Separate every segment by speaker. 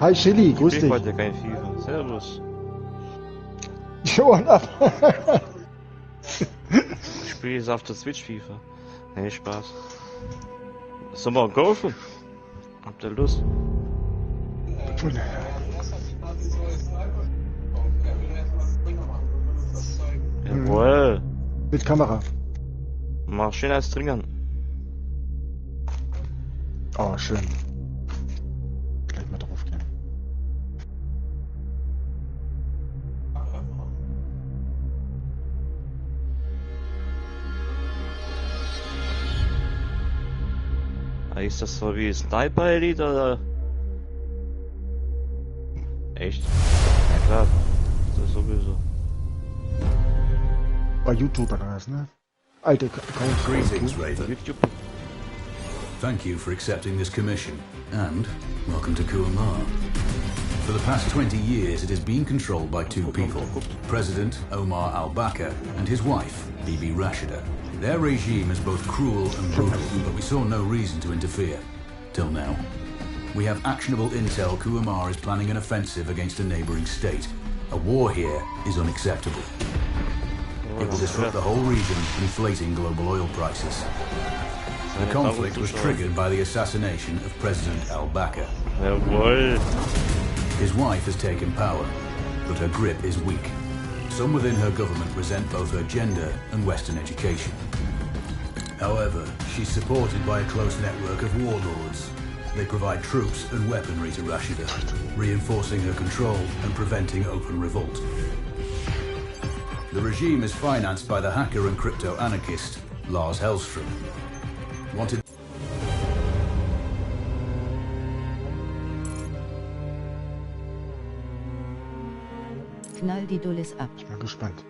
Speaker 1: Hi Chili, grüß
Speaker 2: Ich
Speaker 1: dich.
Speaker 2: heute kein FIFA. Servus.
Speaker 1: Schon ab.
Speaker 2: Ich spiele jetzt auf der Switch FIFA. Nee, Spaß. Sollen wir golfen? Habt ihr Lust? Jawohl.
Speaker 1: Mit Kamera.
Speaker 2: Mach schön als Trinkern.
Speaker 1: Oh, schön. Gleich mal drauf gehen.
Speaker 2: Ist das so wie Sniper Elite oder? Echt? Ja klar. Das ist sowieso.
Speaker 1: Bei YouTube oder was, ne? Alte Account.
Speaker 3: Greetings, Raven.
Speaker 2: YouTube.
Speaker 3: Thank you for accepting this commission, and welcome to Kuamar. For the past 20 years, it has been controlled by two people, President Omar al-Bakr and his wife, Bibi Rashida. Their regime is both cruel and brutal, but we saw no reason to interfere. Till now. We have actionable intel Kuamar is planning an offensive against a neighboring state. A war here is unacceptable. It will disrupt the whole region, inflating global oil prices. The conflict was triggered by the assassination of President al-Bakr.
Speaker 2: Jawohl.
Speaker 3: His wife has taken power, but her grip is weak. Some within her government resent both her gender and Western education. However, she's supported by a close network of warlords. They provide troops and weaponry to Rashida, reinforcing her control and preventing open revolt. The regime is financed by the hacker and crypto-anarchist Lars Hellstrom. Wanted...
Speaker 4: Knall die Dullis ab.
Speaker 1: Ich bin gespannt.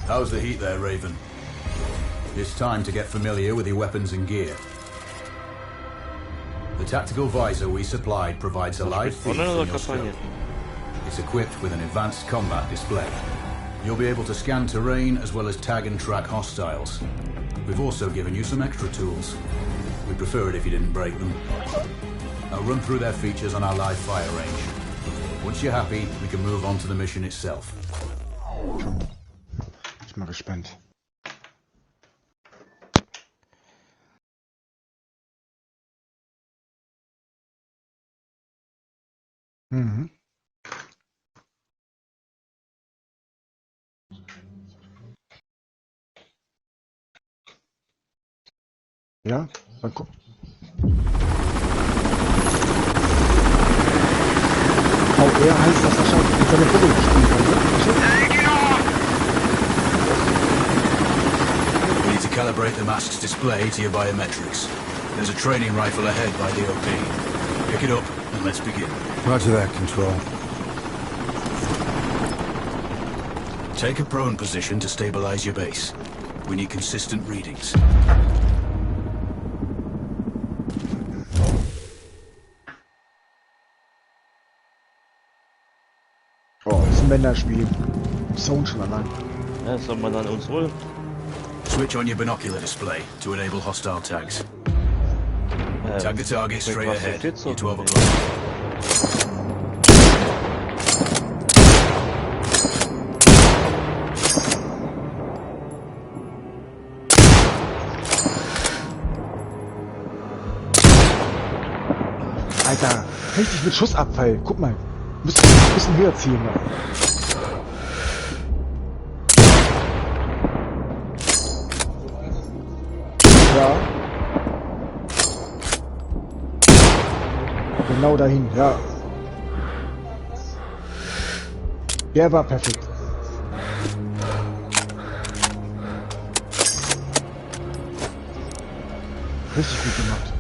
Speaker 3: How's the heat there, Raven? It's time to get familiar with your weapons and gear. The tactical visor we supplied provides a live feed from your scope. It's equipped with an advanced combat display. You'll be able to scan terrain as well as tag and track hostiles. We've also given you some extra tools. We'd prefer it if you didn't break them. I'll run through their features on our live fire range. Once you're happy, we can move on to the mission itself.
Speaker 1: Ich bin mal gespannt. Mhm. Ja, mal gucken. VR heißt das wahrscheinlich mit seiner Brille gespielt haben,
Speaker 3: We need to calibrate the mask's display to your biometrics. There's a training rifle ahead by DOP. Pick it up and let's begin.
Speaker 5: Roger that, Control.
Speaker 3: Take a prone position to stabilize your base. We need consistent readings.
Speaker 1: Oh, ist ein Männerspiel. Sound schon allein.
Speaker 2: Ja, soll man dann uns holen?
Speaker 3: Switch on your binocular display to enable hostile tags. Tag the target straight ahead. You're 12 o'clock.
Speaker 1: Alter, richtig mit Schussabfall. Guck mal. Müssen ein bisschen höher ziehen. Ne? Ja. Genau dahin, ja. Der war perfekt. Richtig gut gemacht.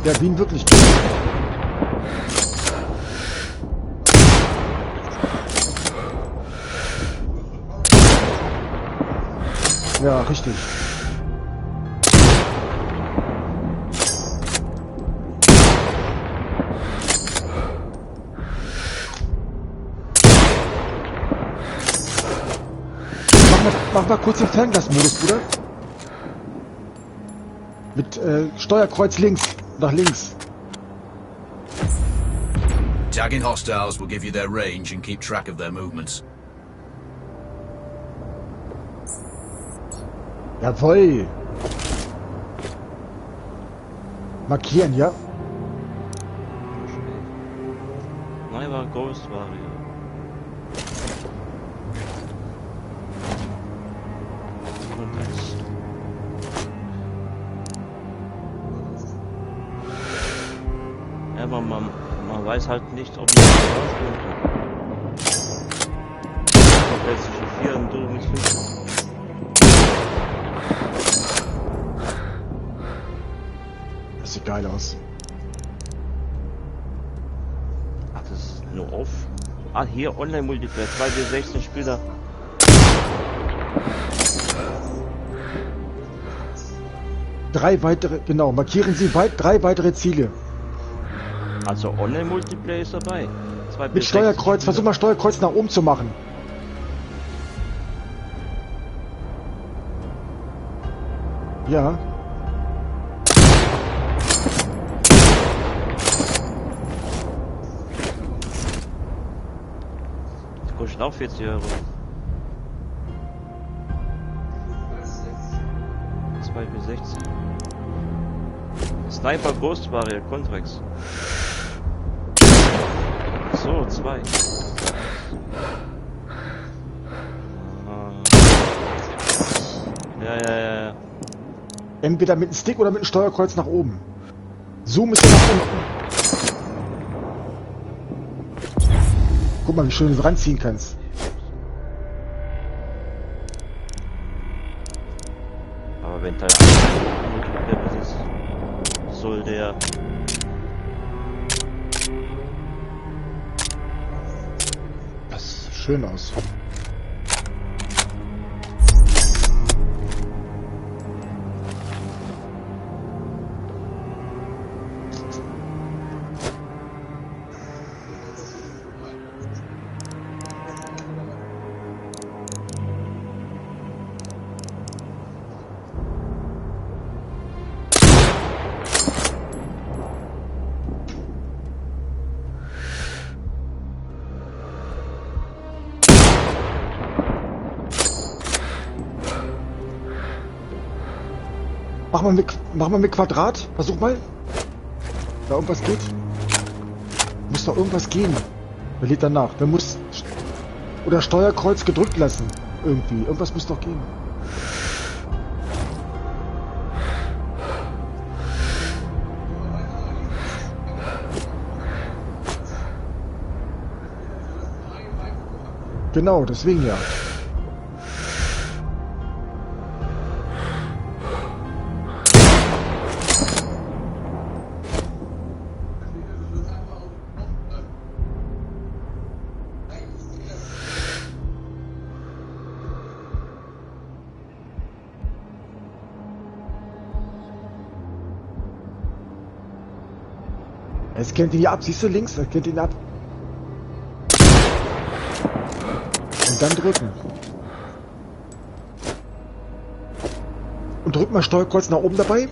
Speaker 1: Der Wien wirklich gut. Ja, richtig. Mach mal kurz den Fernglasmodus, Bruder. Mit Steuerkreuz links, nach links.
Speaker 3: Tagging hostiles will give you their range and keep track of their movements.
Speaker 1: Jawohl. Markieren, ja?
Speaker 2: Nein, war Ghost Warrior. Ja, aber man weiß halt nicht, ob man das plötzlich 4 und du mit 5.
Speaker 1: Das sieht geil aus.
Speaker 2: Ach, das ist nur off. Ah, hier Online-Multiplayer, 2 bis 16 Spieler.
Speaker 1: Drei weitere, genau, markieren Sie 3 weitere Ziele.
Speaker 2: Also Online-Multiplayer ist dabei. 2
Speaker 1: Mit
Speaker 2: bis
Speaker 1: Steuerkreuz,
Speaker 2: 16
Speaker 1: versuch mal Steuerkreuz nach oben zu machen. Ja.
Speaker 2: Das kostet auch 40 €. 2 bis 16. Sniper Ghost Warrior Contrex. So, 2. Ja.
Speaker 1: Entweder mit dem Stick oder mit dem Steuerkreuz nach oben. Zoom ist ja nach unten. Guck mal, wie schön du es ranziehen kannst.
Speaker 2: Aber wenn Teil 1 ist, soll der...
Speaker 1: Das sieht schön aus. Mach mal mit Quadrat. Versuch mal. Da irgendwas geht. Muss doch irgendwas gehen. Wer lädt danach? Wer muss... Oder Steuerkreuz gedrückt lassen. Irgendwie. Irgendwas muss doch gehen. Genau, deswegen ja. Er scannt ihn ja ab, siehst du links? Er scannt ihn ab. Und dann drücken. Und drück mal Steuerkreuz nach oben dabei.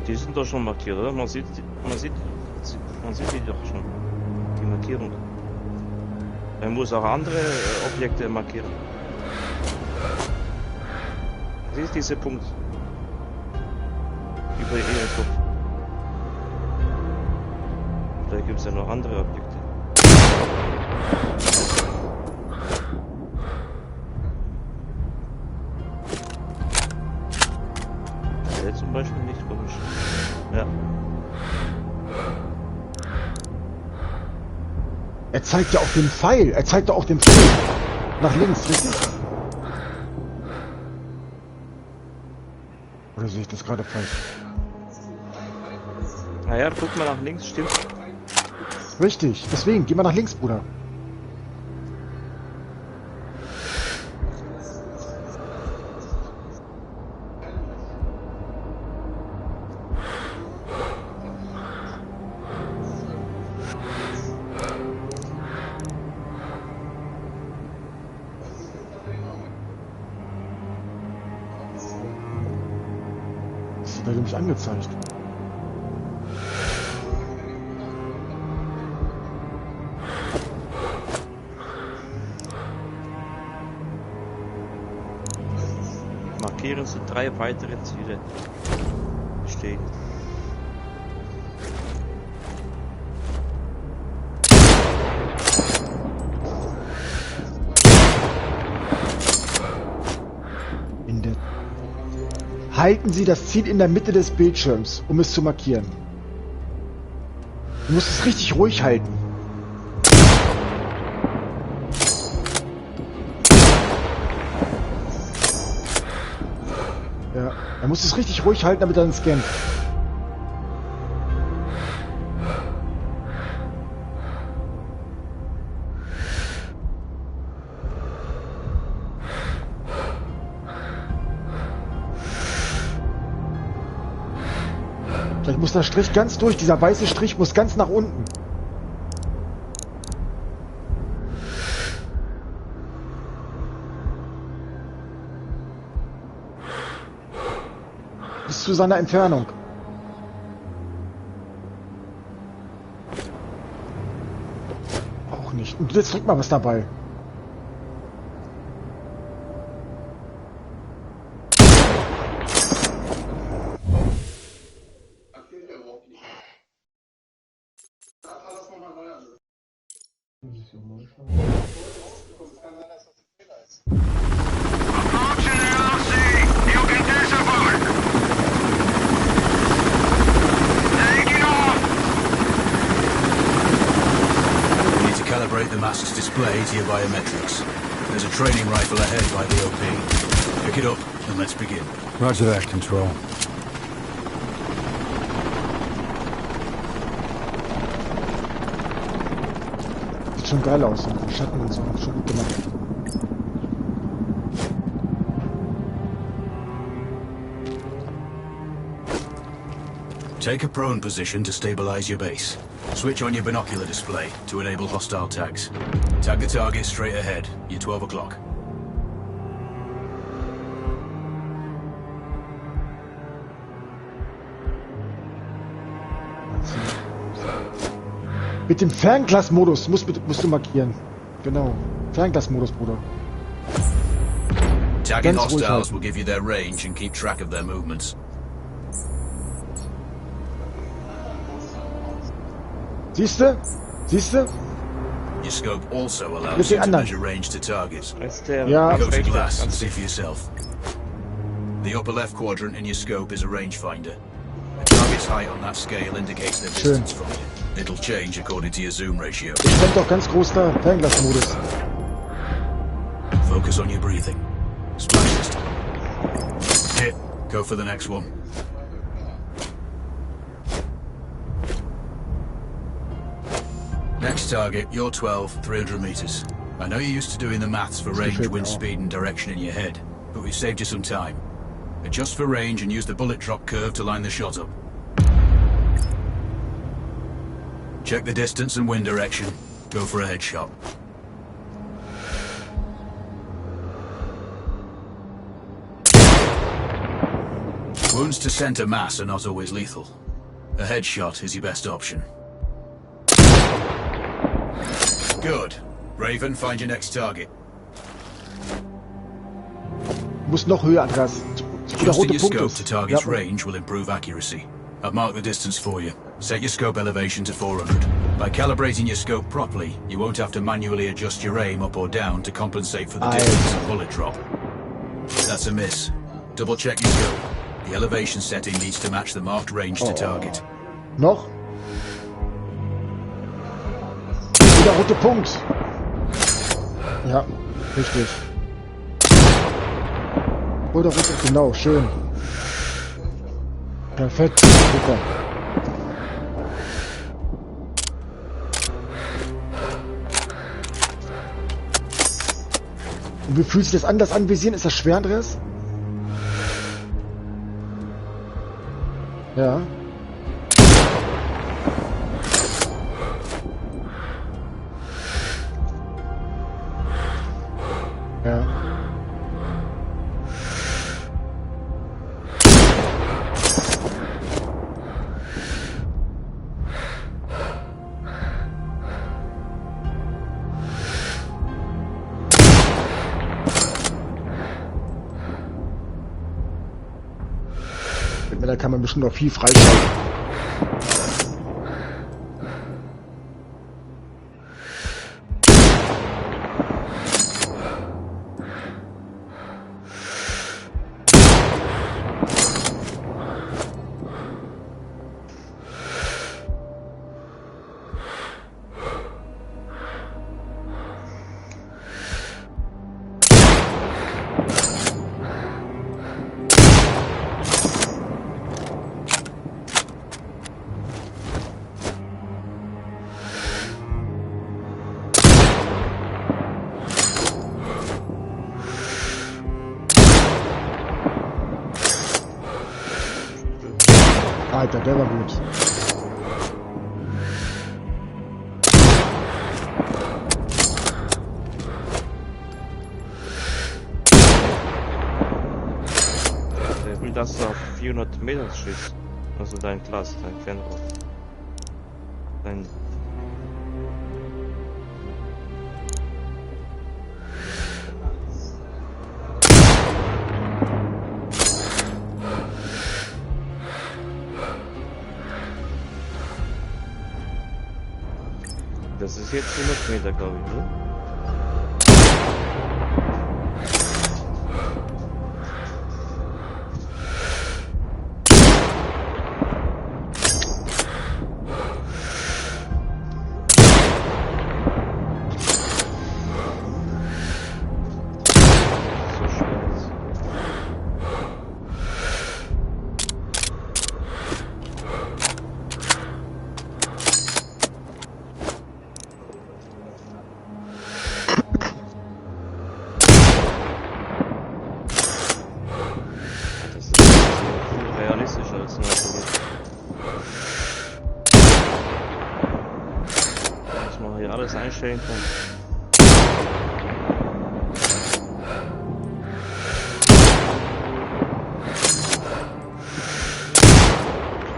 Speaker 2: Die sind doch schon markiert, oder? Man sieht die doch schon. Die Markierung. Man muss auch andere Objekte markieren. Siehst du diese Punkt? Über ihren Kopf. Da gibt es ja noch andere Objekte. Der zum Beispiel nicht komisch. Ja.
Speaker 1: Er zeigt ja auch den Pfeil. Er zeigt doch auch den Pfeil. Nach links, richtig? Oder sehe ich das gerade falsch?
Speaker 2: Naja, guck mal nach links, stimmt.
Speaker 1: Richtig, deswegen, geh mal nach links, Bruder. Das wird nämlich angezeigt.
Speaker 2: Markieren Sie 3 weitere Ziele. Stehen.
Speaker 1: Halten Sie das Ziel in der Mitte des Bildschirms, um es zu markieren. Du musst es richtig ruhig halten. Ja, er muss es richtig ruhig halten, damit er dann scannt. Vielleicht muss der Strich ganz durch, dieser weiße Strich muss ganz nach unten. Bis zu seiner Entfernung. Auch nicht. Und jetzt drück mal was dabei.
Speaker 3: Calibrate the mask's display to your biometrics. There's a training rifle ahead by the OP. Pick it up and let's begin.
Speaker 5: Roger that, Control.
Speaker 1: Sieht schon geil aus, die Schatten und so, schon gut gemacht.
Speaker 3: Take a prone position to stabilize your base. Switch on your binocular display to enable hostile tags. Tag the target straight ahead. You're 12 o'clock.
Speaker 1: Mit dem Fernglas-Modus musst du markieren. Genau. Fernglas-Modus, Bruder.
Speaker 3: Tagging hostiles will give you their range and keep track of their movements.
Speaker 1: Siehste? Siehste?
Speaker 3: Your scope also allows you to measure range to targets.
Speaker 1: Ja.
Speaker 3: Go to glass and see for yourself. The upper left quadrant in your scope is a rangefinder. A target's height on that scale indicates their distance from you. It'll change according to your zoom ratio.
Speaker 1: Ich stand doch ganz groß da. Fernglas-Modus.
Speaker 3: Focus on your breathing. Splash system. Hit. Go for the next one. Next target, you're 12, 300 meters. I know you're used to doing the maths for range, wind speed and direction in your head, but we've saved you some time. Adjust for range and use the bullet drop curve to line the shot up. Check the distance and wind direction. Go for a headshot. Wounds to center mass are not always lethal. A headshot is your best option. Good. Raven, find your next target.
Speaker 1: Muss noch höher, Andreas.
Speaker 3: Adjusting your scope to target's range will improve accuracy. I've marked the distance for you. Set your scope elevation to 400. By calibrating your scope properly, you won't have to manually adjust your aim up or down to compensate for the distance and bullet drop. That's a miss. Double check your scope. The elevation setting needs to match the marked range to target.
Speaker 1: Noch? Wieder rote Punkt. Ja, richtig. Oder rote, genau, schön. Perfekt, super. Und wie fühlt sich das an, das Anvisieren? Ist das schwer, Andreas? Ja. Ja. Da kann man bestimmt noch viel freischalten. Alter, der war gut.
Speaker 2: Der will, dass du auf 400 Meter schießt. Also dein Glas, dein Fernrohr. Dein... Das ist jetzt 100 Meter, glaube ich, oder? So schwer ist. Realistischer als natürlich. Dass man hier alles einstellen kann.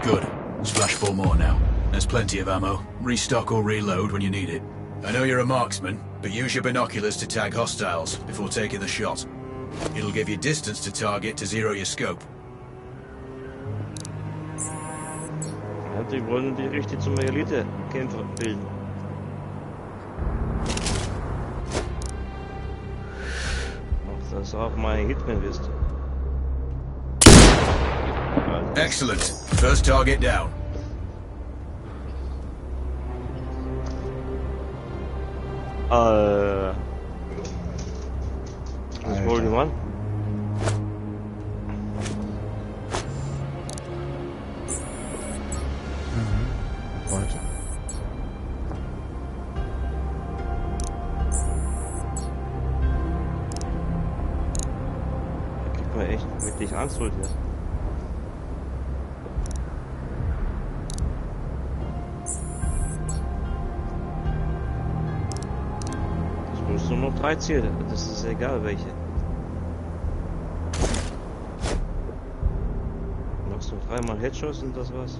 Speaker 3: Good. Splash 4 more now. There's plenty of ammo. Restock or reload when you need it. I know you're a marksman, but use your binoculars to tag hostiles before taking the shot. It'll give you distance to target to zero your scope.
Speaker 2: Ja, die wollen die richtig zum Elite-Kämpfer bilden. Ach, dass du auch mal ein Hitman bist.
Speaker 3: Excellent. First target down.
Speaker 2: Was wollen die Mann?
Speaker 1: Weiter.
Speaker 2: Da kriegt man echt wirklich Angst vor dir. Es müssen nur noch 3 Ziele, das ist egal welche. Machst du 3-mal Headshots und das war's.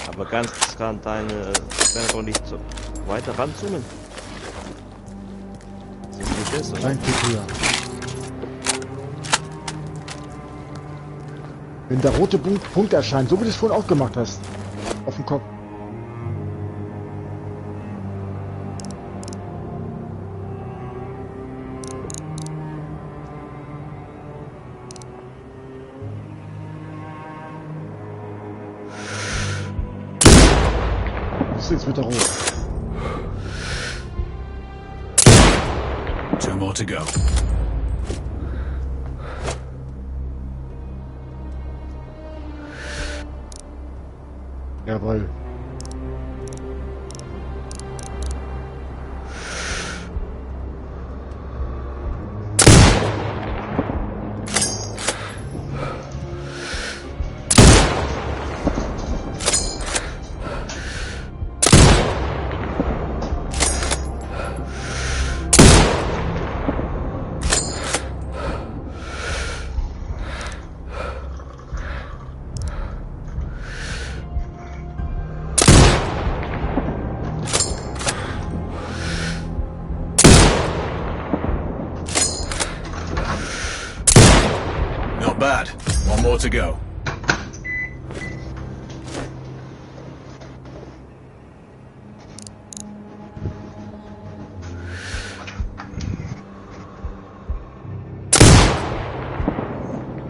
Speaker 2: Aber ganz kann deine Fernrohr nicht so weiter ranzoomen. Das ist nicht besser.
Speaker 1: Ein Tick höher. Wenn der rote Punkt erscheint, so wie du es vorhin auch gemacht hast. Auf dem Kopf. Jetzt wird er rot.
Speaker 3: 2 more to go.
Speaker 1: Jawohl.
Speaker 3: Not bad. 1 more to go.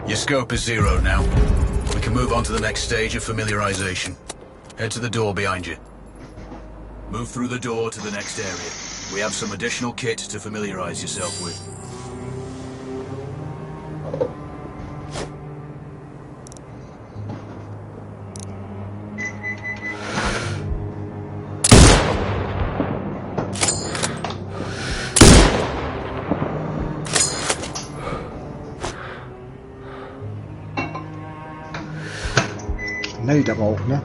Speaker 3: Your scope is 0 now. We can move on to the next stage of familiarization. Head to the door behind you. Move through the door to the next area. We have some additional kit to familiarize yourself with.
Speaker 1: Schnellt aber auch, ne?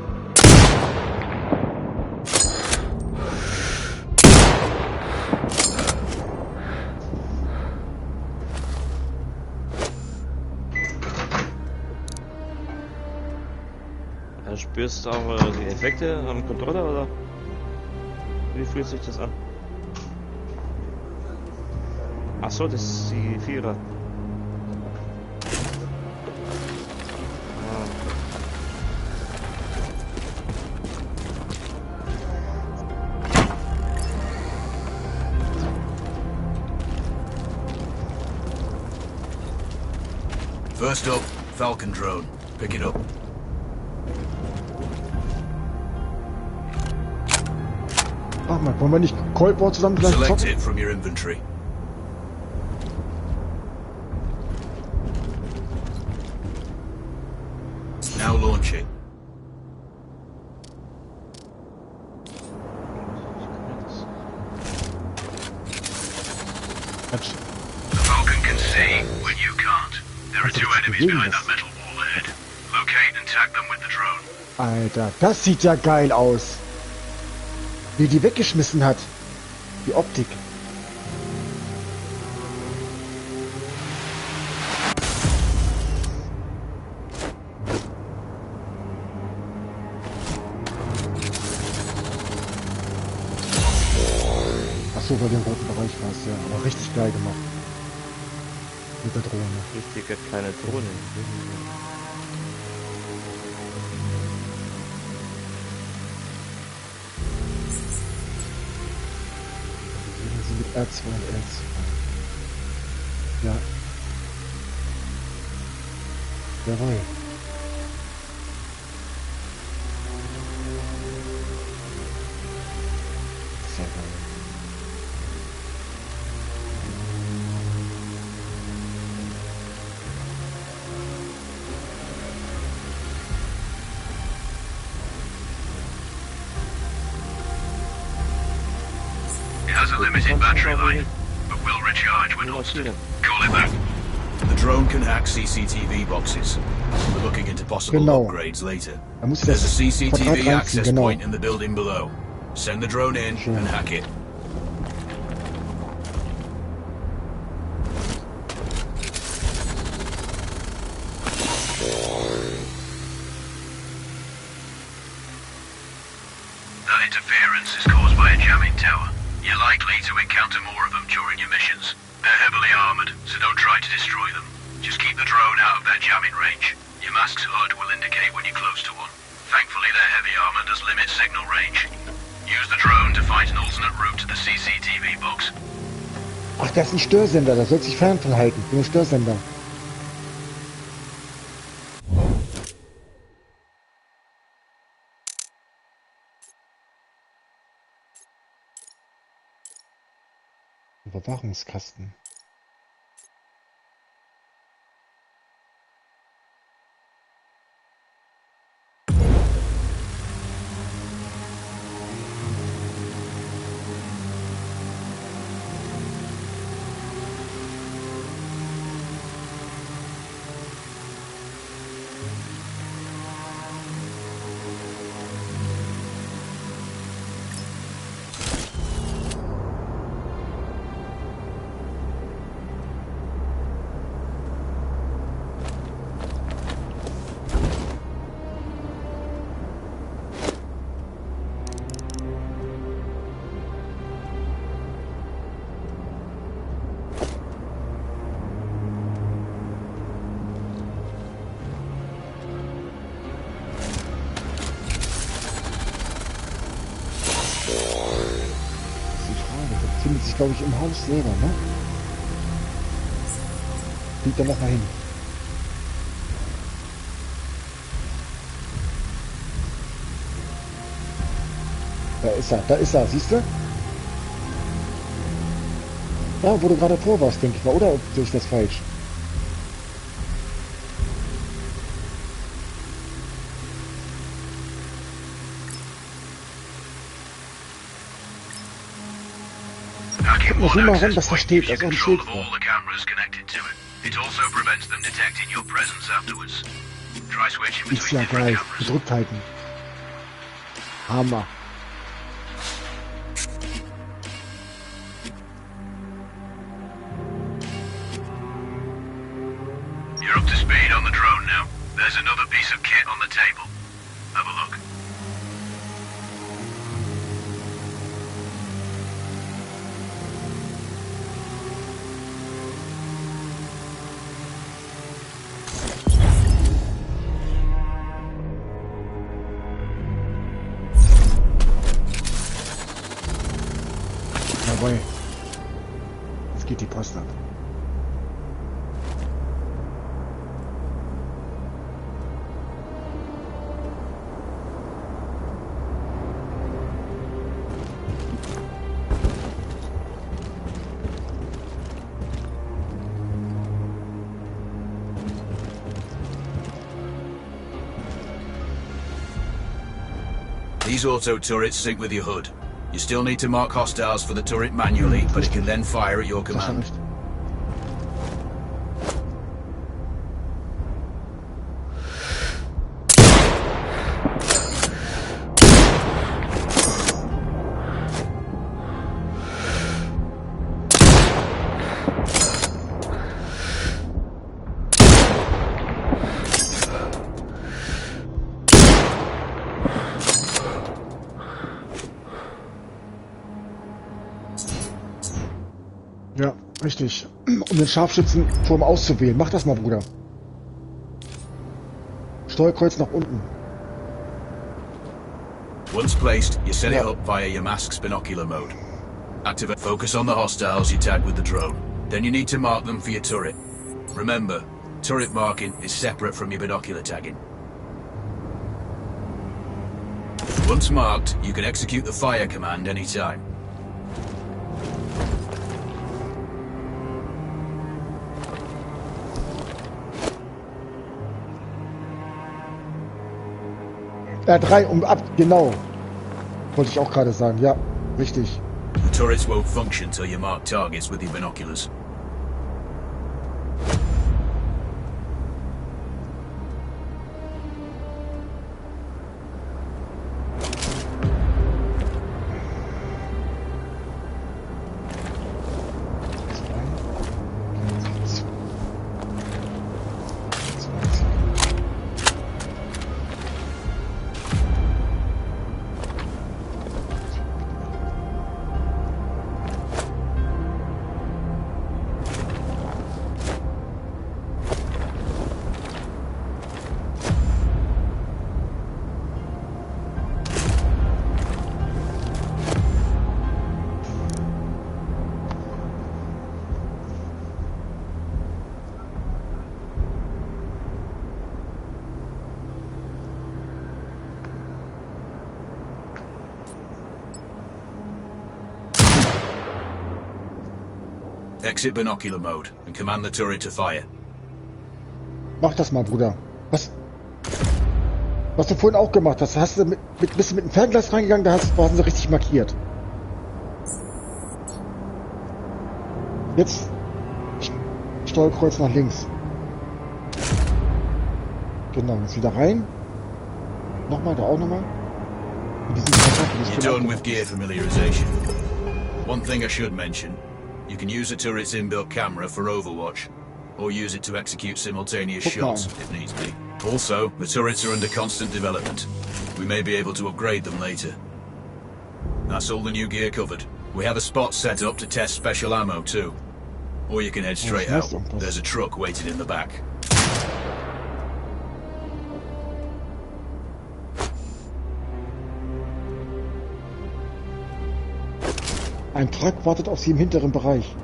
Speaker 2: Ja, spürst du auch die Effekte am Controller oder wie fühlt sich das an? Ach so, das ist die Vierer.
Speaker 3: First up, Falcon drone. Pick it up.
Speaker 1: Ach mal, wollen wir nicht Cold War zusammen gleich
Speaker 3: Select
Speaker 1: zocken?
Speaker 3: it from your inventory. Now launch it.
Speaker 1: Quatsch.
Speaker 3: The Falcon can see when you can't. There are 2 enemies behind that metal wall ahead. Locate and tag them with the drone.
Speaker 1: Alter, das sieht ja geil aus. Wie die weggeschmissen hat. Die Optik. Achso, bei dem roten Bereich war es ja. Aber richtig geil gemacht. Mit der Drohne.
Speaker 2: Richtige kleine Drohne.
Speaker 1: Sie mit R2 und L2. Ja. Jawohl. Sehr geil.
Speaker 3: It has a limited battery life, but will recharge when halted. Call it back. The drone can hack CCTV boxes. We're looking into possible
Speaker 1: Genau.
Speaker 3: upgrades later.
Speaker 1: Da muss
Speaker 3: There's a
Speaker 1: das
Speaker 3: CCTV
Speaker 1: Quadrat reinziehen,
Speaker 3: access
Speaker 1: genau.
Speaker 3: point in the building below. Send the drone in
Speaker 1: Schön.
Speaker 3: and hack it. That interference is caused by a jamming tower. You're likely to encounter more of them during your missions. They're heavily armored, so don't try to destroy them. Just keep the drone out of their jamming range. You Your mask's HUD will indicate when you're close to one. Thankfully, their heavy armor does limit signal range. Use the drone to find an alternate route to the CCTV box.
Speaker 1: Ach, das ist ein Störsender, da soll sich fern von halten. Ich bin ein Störsender. Überwachungskasten. Findet sich, glaube ich, im Haus selber, ne? Fliegt dann nochmal hin. Da ist er, siehst du? Da, wo du gerade vor warst, denke ich mal, oder sehe ich das falsch? Guck mal ran, was da steht, da ist auch ein Schild vor. Ist ja geil, gedrückt halten. Hammer.
Speaker 3: You're up to speed on the drone now. There's another piece of kit on the table. Have a look.
Speaker 1: Jawohl. Jetzt geht die Post ab.
Speaker 3: These auto turrets sync with your HUD. You still need to mark hostiles for the turret manually, but it can then fire at your command.
Speaker 1: Ja, richtig. Um den Scharfschützenturm auszuwählen. Mach das mal, Bruder. Steuerkreuz nach unten.
Speaker 3: Once placed, you set it up via your mask's binocular mode. Activate focus on the hostiles you tag with the drone. Then you need to mark them for your turret. Remember, turret marking is separate from your binocular tagging. Once marked, you can execute the fire command anytime.
Speaker 1: R3 genau. Wollte ich auch gerade sagen. Ja, richtig.
Speaker 3: The turrets won't function till you mark targets with your binoculars. Exit binocular mode and command the turret to fire.
Speaker 1: Mach das mal, Bruder. Was du vorhin auch gemacht hast, bist du mit dem Fernglas reingegangen, da waren sie richtig markiert. Jetzt Steuerkreuz nach links. Genau, jetzt wieder rein. Nochmal, da auch nochmal.
Speaker 3: You're done with gear familiarization. One thing I should mention, you can use the turret's inbuilt camera for overwatch, or use it to execute simultaneous shots if needs be. Also, the turrets are under constant development. We may be able to upgrade them later. That's all the new gear covered. We have a spot set up to test special ammo too. Or you can head straight out. There's a truck waiting in the back.
Speaker 1: Ein Truck wartet auf Sie im hinteren Bereich.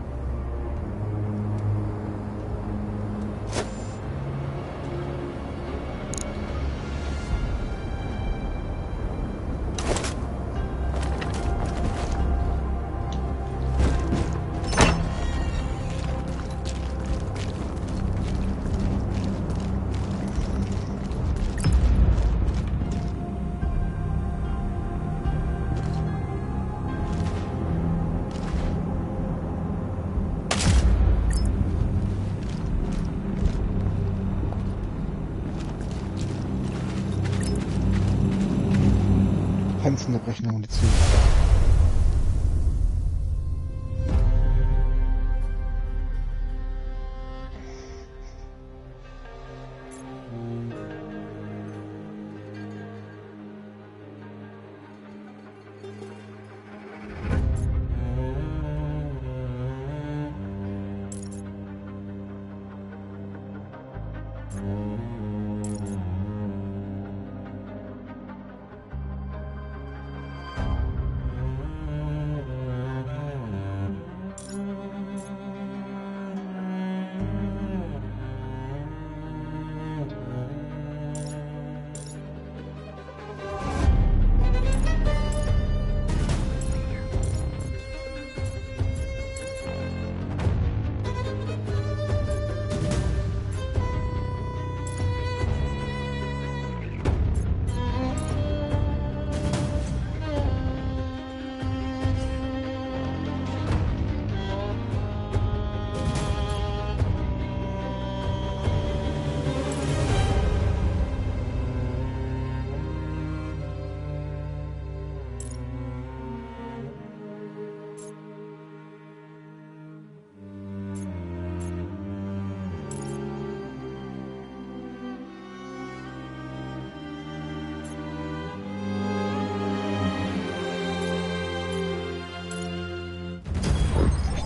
Speaker 1: Panzerbrechende Munition.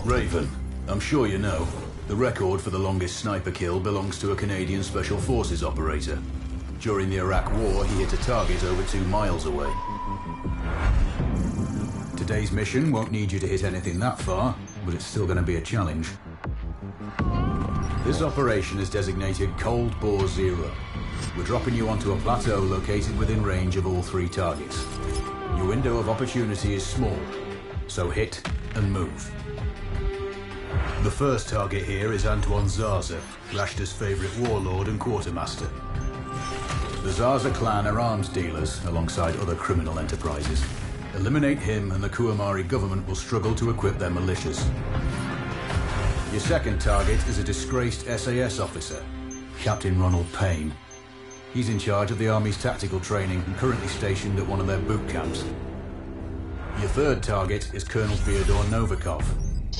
Speaker 3: Raven, I'm sure you know, the record for the longest sniper kill belongs to a Canadian Special Forces operator. During the Iraq War, he hit a target over 2 miles away. Today's mission won't need you to hit anything that far, but it's still going to be a challenge. This operation is designated Cold Bore Zero. We're dropping you onto a plateau located within range of all 3 targets. Your window of opportunity is small, so hit and move. The first target here is Antoine Zaza, Rashta's favorite warlord and quartermaster. The Zaza clan are arms dealers alongside other criminal enterprises. Eliminate him and the Kuamari government will struggle to equip their militias. Your second target is a disgraced SAS officer, Captain Ronald Payne. He's in charge of the Army's tactical training and currently stationed at one of their boot camps. Your third target is Colonel Fyodor Novikov,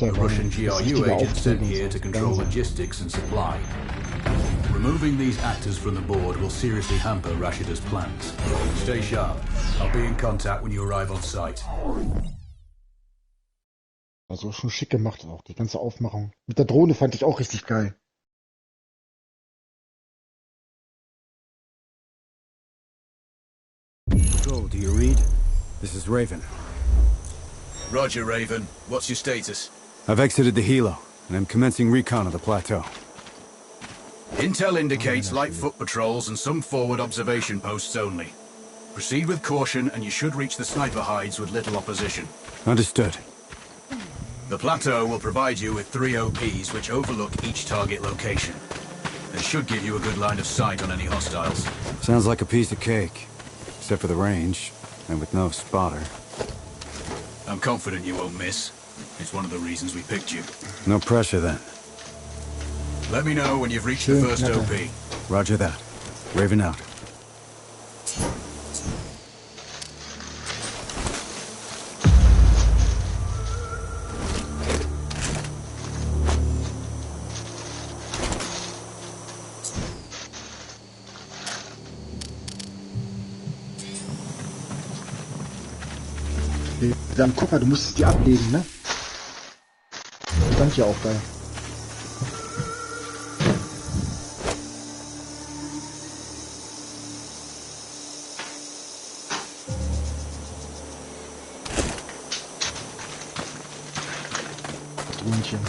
Speaker 3: a Russian GRU agent sent here to control logistics and supply. Removing these actors from the board will seriously hamper Rashida's plans. Stay sharp. I'll be in contact when you arrive on site.
Speaker 1: Also schon schick gemacht auch, die ganze Aufmachung. Mit der Drohne fand ich auch richtig geil.
Speaker 5: Go, do you read? This is Raven.
Speaker 3: Roger, Raven. What's your status?
Speaker 5: I've exited the helo, and I'm commencing recon of the plateau.
Speaker 3: Intel indicates light foot patrols and some forward observation posts only. Proceed with caution and you should reach the sniper hides with little opposition.
Speaker 5: Understood.
Speaker 3: The plateau will provide you with 3 OPs which overlook each target location. They should give you a good line of sight on any hostiles.
Speaker 5: Sounds like a piece of cake. Except for the range, and with no spotter.
Speaker 3: I'm confident you won't miss. It's one of the reasons we picked you.
Speaker 5: No pressure then.
Speaker 3: Let me know when you've reached the first OP.
Speaker 5: Roger that. Raven out.
Speaker 1: Dann guck mal, du musstest die ablegen, ne? Stand ja auch bei. Patronchen.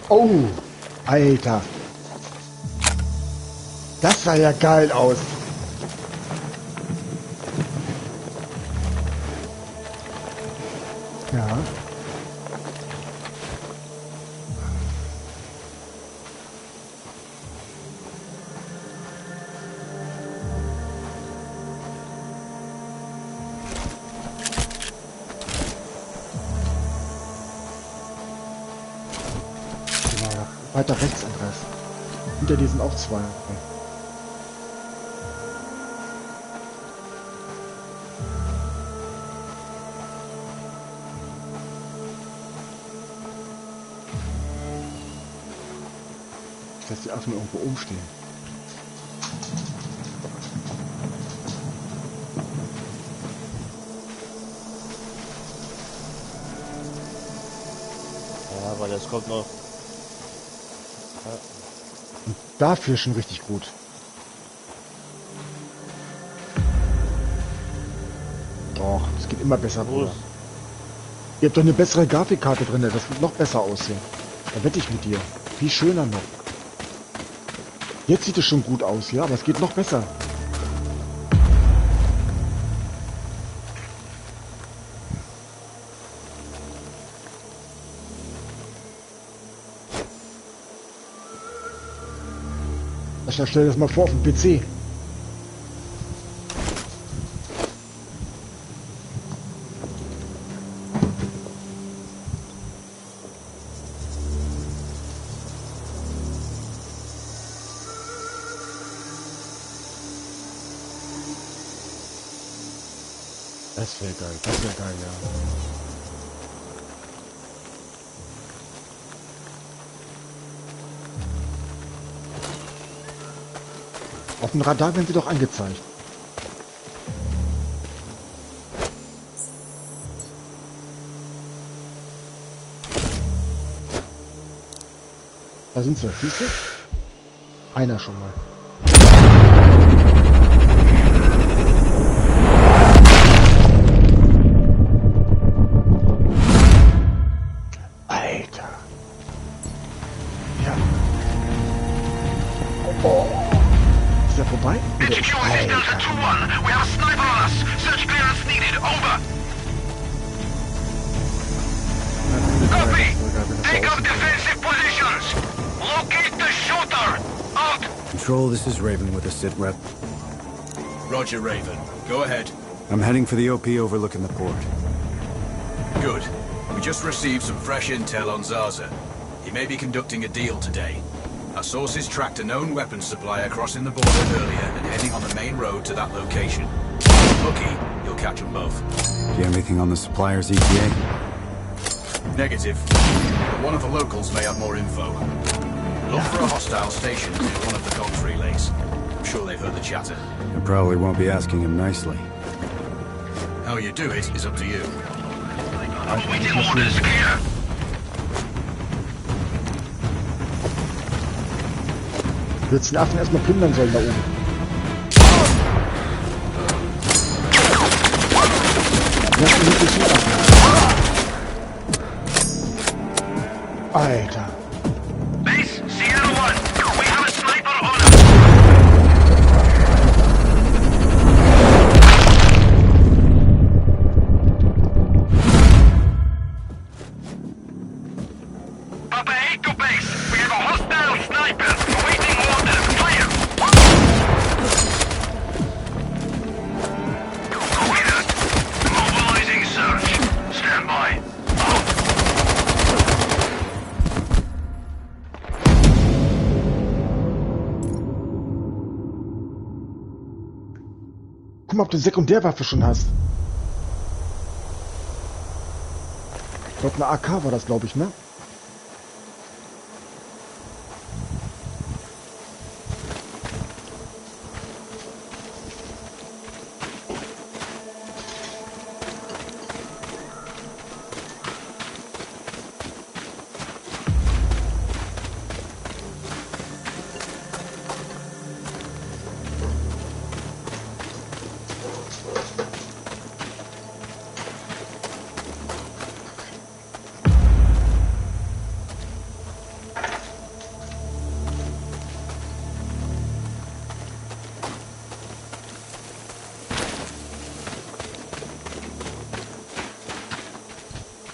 Speaker 1: Oh, Alter. Das sah ja geil aus. Ja. Weiter rechts, Andreas. Hinter dir sind auch 2. Dass die Affen irgendwo umstehen.
Speaker 2: Ja, aber das kommt noch.
Speaker 1: Und dafür schon richtig gut. Doch, es geht immer besser, Bruder. Ihr habt doch eine bessere Grafikkarte drin, das wird noch besser aussehen. Da wette ich mit dir. Viel schöner noch. Jetzt sieht es schon gut aus, ja, aber es geht noch besser. Stell dir das mal vor auf dem PC. Das wäre geil, ja. Auf dem Radar werden sie doch angezeigt. Da sind sie, siehst du? Einer schon mal. Alter. Ja. Oh. Ist er vorbei?
Speaker 6: HQ is Delta 2-1. We have a sniper on us. Search clearance needed. Over. Copy. Take up defensive positions. Locate the shooter. Out.
Speaker 5: Control, this is Raven with a sit rep.
Speaker 3: Roger, Raven. Go ahead.
Speaker 5: I'm heading for the OP overlooking the port.
Speaker 3: Good. We just received some fresh intel on Zaza. He may be conducting a deal today. Our sources tracked a known weapons supplier crossing the border earlier and heading on the main road to that location. Lucky, you'll catch them both.
Speaker 5: Do you have anything on the supplier's ETA?
Speaker 3: Negative. But one of the locals may have more info. Look for a hostile stationed near one of the comms relays. I'm sure they've heard the chatter.
Speaker 5: I probably won't be asking him nicely.
Speaker 3: How you do it is up to you.
Speaker 6: Awaiting orders. Clear.
Speaker 1: Du jetzt den Affen erstmal plündern sollen da oben. Das ist nicht so Affen. Alter.
Speaker 6: Base, Sierra 1. We have a sniper on us. Papa 8 to base. We have a hostile sniper. Awaiting order. Fire. Copy that. Mobilizing search. Stand by.
Speaker 1: Guck mal, ob du eine Sekundärwaffe schon hast. Ich glaube, eine AK war das, glaube ich, ne?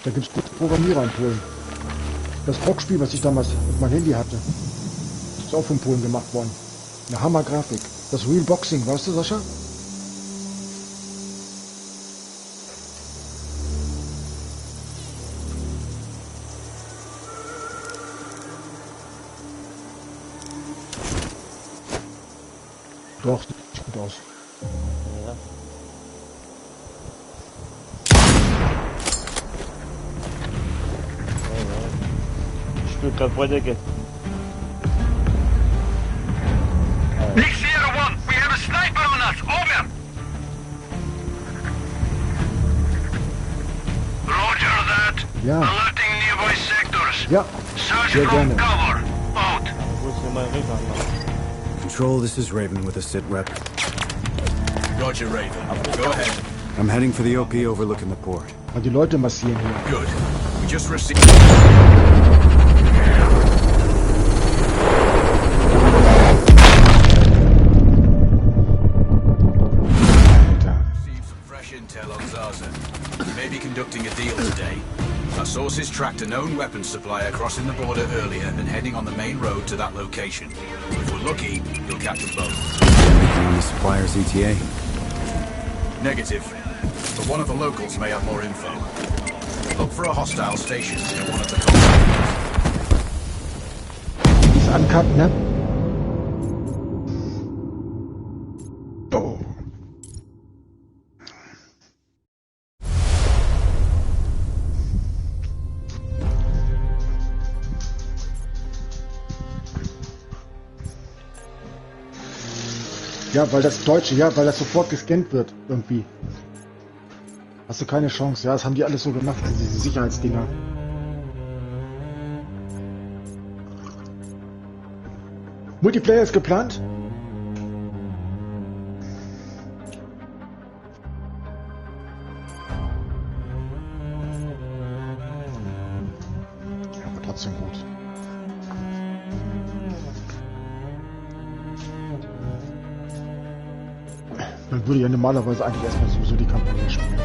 Speaker 1: Da gibt es gute Programmierer in Polen. Das Rockspiel, was ich damals auf mein Handy hatte, ist auch von Polen gemacht worden. Eine Hammer-Grafik. Das Real Boxing, weißt du, Sascha? Doch, sieht gut aus.
Speaker 2: Ja. Ich spiele gerade weitergehen.
Speaker 6: Nick Sierra 1. We have a sniper on us. Over. Roger that.
Speaker 1: Ja,
Speaker 6: Alerting nearby sectors.
Speaker 1: ja,
Speaker 6: Search
Speaker 1: sehr
Speaker 6: from
Speaker 1: gerne.
Speaker 6: cover. Out.
Speaker 2: Wo ist denn mein Regler?
Speaker 5: Control, this is Raven with a sit rep.
Speaker 3: Roger, Raven. Go ahead.
Speaker 5: I'm heading for the OP overlooking the port.
Speaker 1: Mal die Leute massieren hier.
Speaker 3: Good. We just received...
Speaker 1: Alter.
Speaker 3: Received some fresh intel on Zaza. We may be conducting a deal today. Our sources tracked a known weapons supplier crossing the border earlier and heading on the main road to that location. If we're lucky, you'll catch them both.
Speaker 5: Anything on the supplier's ETA?
Speaker 3: Negative. But one of the locals may have more info. Look for a hostile station near one of the complexes.
Speaker 1: Die ist uncut, ne? Oh. Ja, weil das Deutsche, ja, weil das sofort gescannt wird, irgendwie. Hast du keine Chance, ja, das haben die alles so gemacht, diese Sicherheitsdinger. Multiplayer ist geplant? Aber trotzdem gut. Man würde ja normalerweise eigentlich erstmal sowieso die Kampagne spielen.